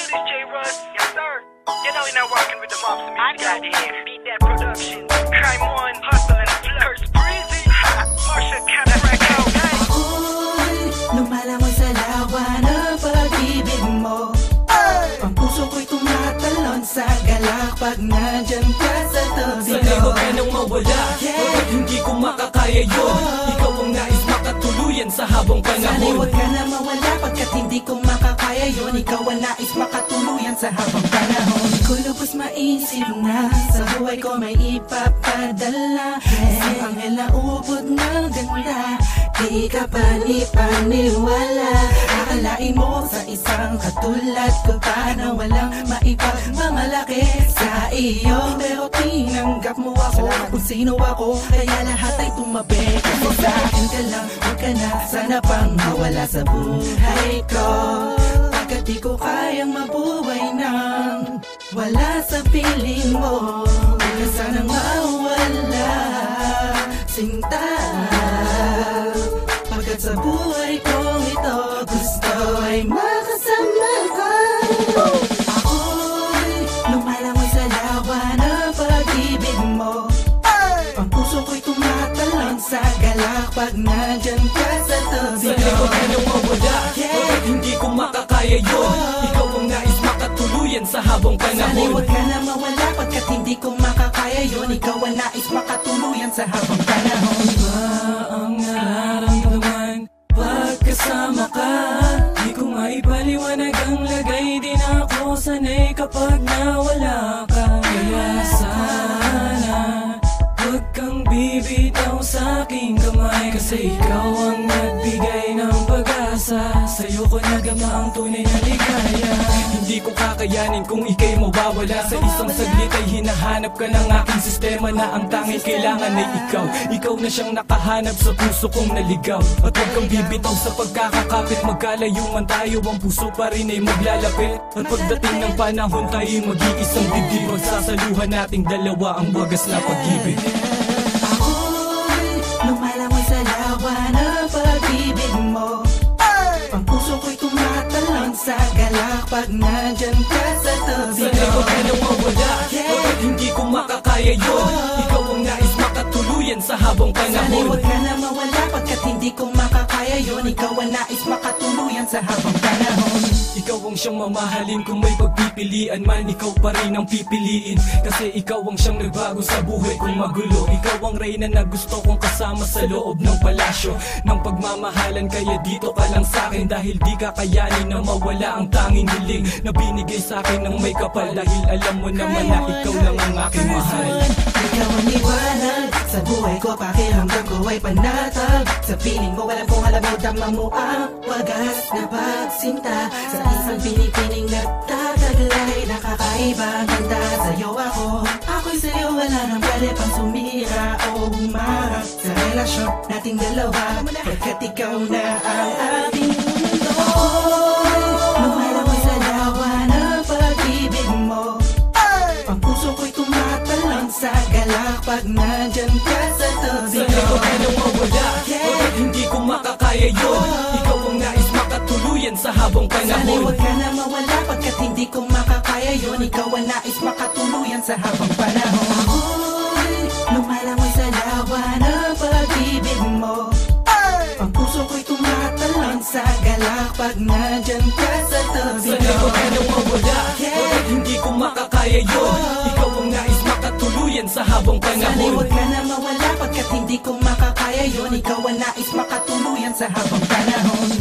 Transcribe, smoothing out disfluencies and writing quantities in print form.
this J Russ. Yes, sir. You know you're not rocking with the Mops and me. Got here. Beat that production. Crime One, Hustle and Flow. Curse Breezy. Marsha Cataracto. Ako'y lumalangoy sa lawa ng pag-ibig mo. Ang puso ko'y tumatalon sa galak pag nandyan ka sa tabi ko. Sanay huwag ka nang mawala, pagkat hindi ko makakaya yun. Ikaw ang nais makatuluyan sa habang panahon. Sanay huwag ka nang mawala pagkat hindi ko makakaya yun. Ikaw ang nais makatuluyan sa habang panahon. Di ko lubos maisip na sa buhay ko may ipapadala. Isang anghel na ubod ng ganda, di ka panipaniwala. Akalain mo sa isang katulad ko pa na walang maipagmamalaki sa iyo. Pero tinanggap mo ako kung sino ako, kaya lahat ay tumabi. Kasi sa akin ka lang, huwag ka na sana pang mawala sa buhay ko. Pagkat di ko kayang mabuhay nang wala sa piling mo. Huwag ka sanang mawala, sinta. Pagkat sa buhay kong ito, gusto ay makasama ka. Ako'y lumalangoy sa lawa ng pag-ibig mo. Ang puso ko'y tumatalon sa galak pag nandyan ka sa tabi ko. Sanay huwag ka nang mawala, pagkat hindi ko makakaya yun. Ikaw ang nais makatuluyan sa habang panahon. Sanay huwag ka na mawala pagkat hindi ko makakaya yun. Ikaw ang nais makatuluyan sa habang panahon. Iba ang nararamdaman pagkasama ka. Di ko maipaliwanag ang lagay, di na ako sanay kapag nawala ka. Kaya sana huwag kang bibitaw sa aking kamay, kasi ikaw ang nagbigay ng pag-asa. Sa'yo ko nagama ang tunay na ligaya. Hindi ko kakayanin kung ika'y mawawala. Sa isang saglit ay hinahanap ka ng aking sistema, na ang tanging kailangan ay ikaw. Ikaw na siyang nakahanap sa puso kong naligaw. At huwag kang bibitaw sa pagkakakapit. Magkalayo man tayo, ang puso pa rin ay maglalapit. At pagdating ng panahon tayo'y mag-iisang dibdib. Magsasaluhan nating dalawa ang wagas na pag-ibig. Ako'y lumalangoy sa lawa ng pag-ibig mo. Ang puso ko'y tumatalon sa galak pag nandyan ka sa tabi ko. Sanay huwag ka nang mawala, pagkat hindi ko makakaya yun. Ikaw ang nais makatuluyan sa habang Sanay panahon. huwag ka na mawala pagkat hindi ko makakaya yun. Ikaw ang nais makatuluyan sa habang panahon. Ikaw ang siyang mamahalin, kung may pagpipilian man, ikaw pa rin ang pipiliin. Kasi ikaw ang siyang nagbago sa buhay kong magulo. Ikaw ang reyna na gusto kong kasama sa loob ng palasyo ng pagmamahalan. Kaya dito ka lang sa'kin, dahil di kakayanin na mawala ang tanging hiling na binigay sa'kin ng may kapal. Dahil alam mo naman na ikaw lang ang aking mahal. Ikaw ang liwanag sa buhay ko, pakiramdam ko ay panatag. Sa piling mo, alam kong alam mo, dama mo ang wagas na pagsinta. Sa isang pinipining nagtataglay, nakakaiba ang ganda. Sa'yo ako'y sa'yo, wala nang pwede pang sumira o humarap sa relasyon nating dalawa, pagkat ikaw na ang ating mundo. Ako'y lumalangoy sa lawa ng pag-ibig mo. Ang puso ko'y tumatalon sa galak pag nandyan ka sa tabi ko. Sanay huwag ka nang mawala, pagkat hindi ko makakaya yun. Ikaw ang nais makatuluyan sa habang Sanay panahon. huwag ka na mawala pagkat hindi ko makakaya yun. Ikaw ang nais makatuluyan sa habang panahon. Ako'y lumalangoy sa lawa ng pag-ibig mo. Ang puso ko'y tumatalon sa galak pag nandyan ka sa tabi ko. Sanay huwag ka nang mawala, pagkat hindi ko makakaya yun. Ikaw ang nais makatuluyan sa habang Sanay panahon. huwag ka na mawala pagkat hindi ko makakaya yun. Ikaw ang nais makatuluyan sa habang panahon.